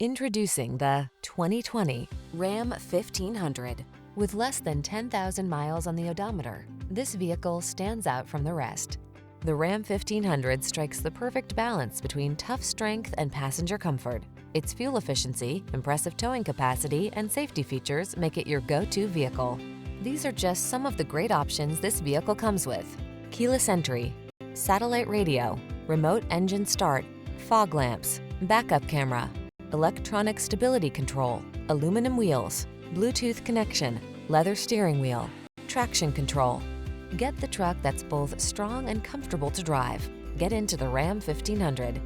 Introducing the 2020 Ram 1500. With less than 10,000 miles on the odometer, this vehicle stands out from the rest. The Ram 1500 strikes the perfect balance between tough strength and passenger comfort. Its fuel efficiency, impressive towing capacity, and safety features make it your go-to vehicle. These are just some of the great options this vehicle comes with: keyless entry, satellite radio, remote engine start, fog lamps, backup camera, electronic stability control, aluminum wheels, Bluetooth connection, leather steering wheel, traction control. Get the truck that's both strong and comfortable to drive. Get into the Ram 1500.